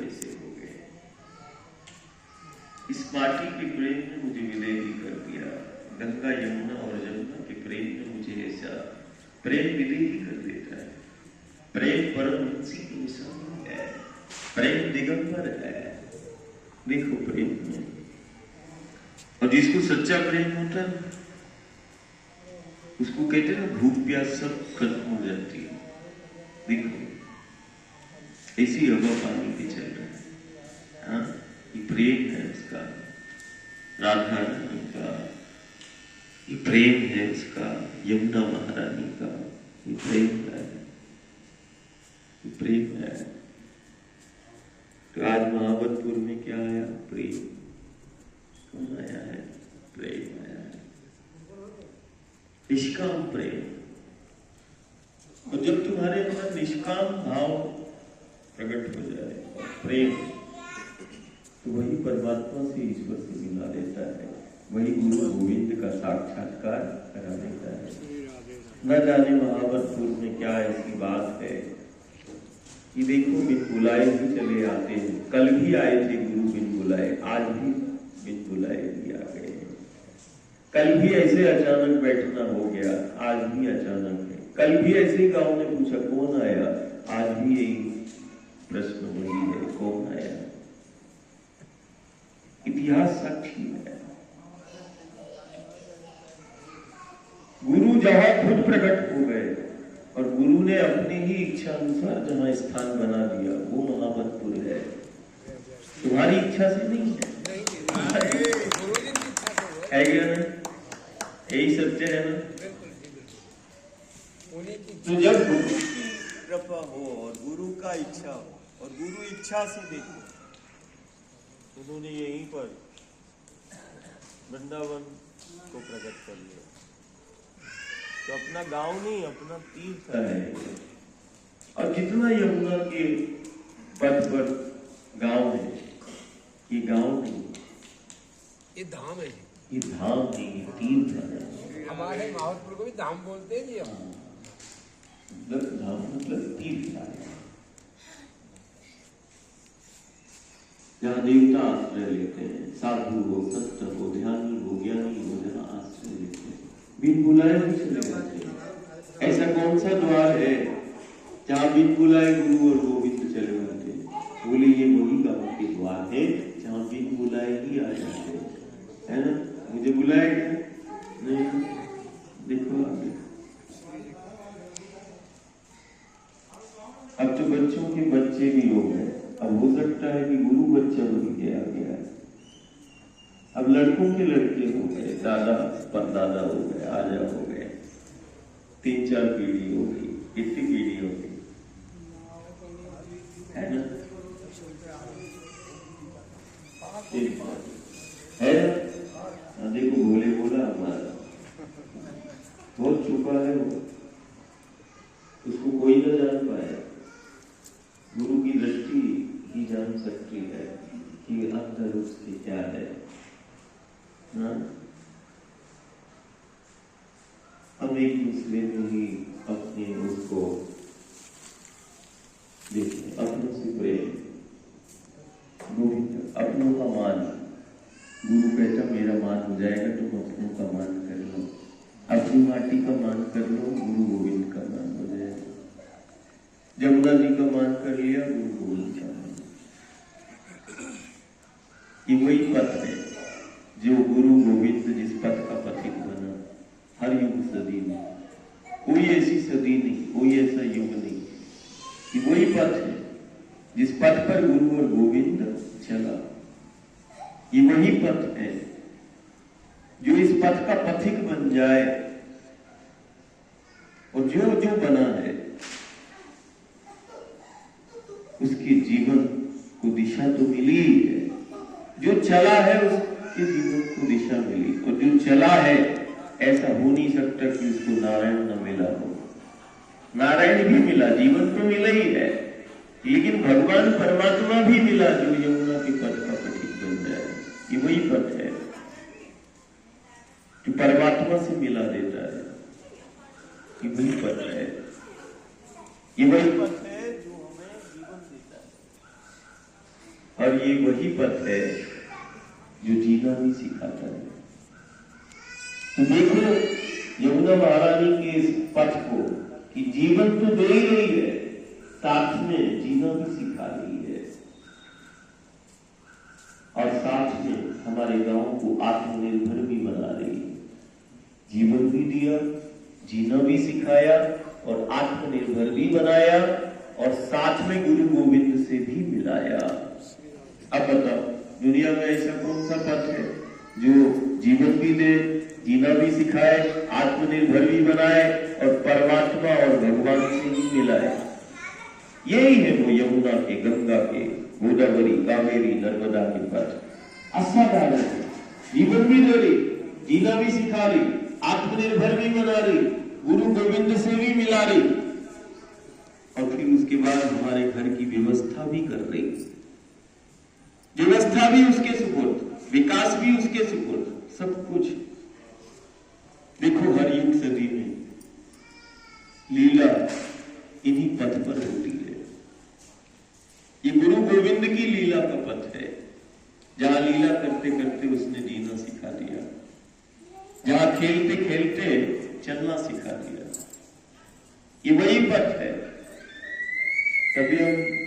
जैसे हो गए। इस माटी के प्रेम ने मुझे विदेही कर दिया। गंगा यमुना और जमुना के प्रेम ने मुझे ऐसा प्रेम विदेही कर देता है। प्रेम परमहंसी की निशानी है, प्रेम दिगंबर है। देखो प्रेम में, और जिसको सच्चा प्रेम होता है उसको कहते हैं ना, भूख प्यास सब खत्म हो जाती है। देखो ऐसी हवा पानी पे चल रहा है। हाँ, ये प्रेम है उसका, राधा रानी का ये प्रेम है, उसका यमुना महारानी का ये प्रेम है, ये प्रेम है। तो आज महाबतपुर में क्या आया? प्रेम। कौन आया है? प्रेम आया है, निष्काम प्रेम। और जब तुम्हारे अंदर निष्काम भाव प्रकट हो जाए प्रेम, तो वही परमात्मा से ईश्वर से मिला देता है, वही गुरु गोविंद का साक्षात्कार करा देता है। न जाने महाबतपुर में क्या ऐसी बात है कि देखो बिन बुलाए भी चले आते हैं। कल भी आए थे गुरु बिन बुलाए, आज भी बिन बुलाए भी आ गए। कल भी ऐसे अचानक बैठना हो गया, आज भी अचानक है। कल भी ऐसे गांव ने पूछा कौन आया, आज भी यही प्रश्न वही है, कौन आया। इतिहास साक्षी है। गुरु जहां खुद प्रकट हो गए और गुरु ने अपनी ही इच्छा अनुसार जहां स्थान बना दिया, वो महाबतपुर है। तुम्हारी इच्छा से नहीं है, है क्या ना? यही सत्य है ना? तो जब गुरु की कृपा हो और गुरु का इच्छा हो और गुरु इच्छा से देखो, उन्होंने यहीं पर वृंदावन को प्रकट कर लिया। तो अपना गांव नहीं, अपना तीर्थ है। और कितना यमुना के पथ पर गांव है, ये गांव नहीं, ये धाम है, ये धाम नहीं, ये तीर्थ है। हमारे महावतपुर को भी धाम बोलते हैं जी हम। मतलब धाम मतलब तीर्थ है, जहाँ देवता आश्रय लेते हैं, साधु हो, संत हो, ध्यानी हो, ज्ञानी हो, जहाँ आश्रय लेते हैं, बिन बुलाए भी चले जाते हैं। ऐसा कौन सा द्वार है जहाँ बिन बुलाए गुरु और गोविंद चले जाते हैं? बोले ये वही गांव के द्वार है जहाँ बिन बुलाए ही आ जाते हैं, है ना? मुझे बुलाएगा नहीं, देखो आगे। अब तो बच्चों के बच्चे भी हो गए, अब हो सकता है कि गुरु बच्चा बन गया गया। अब लड़कों के लड़के हो गए, दादा परदादा हो गए, आजा हो गए, 3-4 पीढ़ी हो गई, कितनी पीढ़ी हो गई, है ना? है ना? देखो भोले बोला हमारा बहुत छुपा है वो, उसको कोई ना जान पाए। गुरु की दृष्टि ही जान सकती है कि अंदर उसकी क्या है। हम एक दूसरे में ही अपने उसको देखिए, अपनों से प्रेम, गोविंद अपनों का मान। गुरु कहता मेरा मान हो जाएगा, तुम अपनों का मान कर लो, अपनी माटी का मान कर लो, गुरु गोविंद का मान हो जाएगा। जमुना जी का मान कर लिया, गुरु गोविंद का मान। ये वही पथ है जो गुरु गोविंद जिस पथ का पथिक बना हर युग सदी में। कोई ऐसी सदी नहीं, कोई ऐसा युग नहीं, कि वही पथ है जिस पथ पर गुरु और गोविंद चला। ये वही पथ है जो इस पथ का पथिक बन जाए। और जो जो बना है उसके जीवन को दिशा तो मिली ही है। जो चला है उसके जीवन को दिशा मिली, और जो चला है ऐसा हो नहीं सकता कि उसको नारायण न मिला हो। नारायण भी मिला, जीवन तो मिला ही है, लेकिन भगवान परमात्मा भी मिला जो यमुना के पथ का पथिक बन जाए। ये वही पथ है जो परमात्मा से मिला देता है। ये वही पथ है, ये वही पथ है जो हमें जीवन देता है। और ये वही पथ है जो जीना भी सिखाता है। तो देखो यमुना महारानी के इस पथ को कि जीवन तो दे ही रही है, साथ में जीना भी सिखा रही है, और साथ में हमारे गांव को आत्मनिर्भर भी बना रही है। जीवन भी दिया, जीना भी सिखाया और आत्मनिर्भर भी बनाया, और साथ में गुरु गोविंद से भी मिलाया। अब बताओ दुनिया में ऐसा कौन सा पथ है जो जीवन भी दे, जीना भी सिखाए, आत्मनिर्भर भी बनाए और परमात्मा और भगवान से ही मिलाए? यही है वो यमुना के, गंगा के, गोदावरी, कावेरी, नर्मदा के पथ। असाधारण है, जीवन भी दे रही, जीना भी सिखा रही, आत्मनिर्भर भी बना रही, गुरु गोविंद से भी मिला रही, और फिर उसके बाद हमारे घर की व्यवस्था भी कर रही। व्यवस्था भी उसके सुपुर्द, विकास भी उसके सुपुर्द, सब कुछ। देखो हर युग सदी में लीला इन्हीं पथ पर होती है। ये गुरु गोविंद की लीला का पथ है, जहां लीला करते करते उसने जीना सिखा दिया, जहां खेलते खेलते चलना सिखा दिया। ये वही पथ है। कभी हम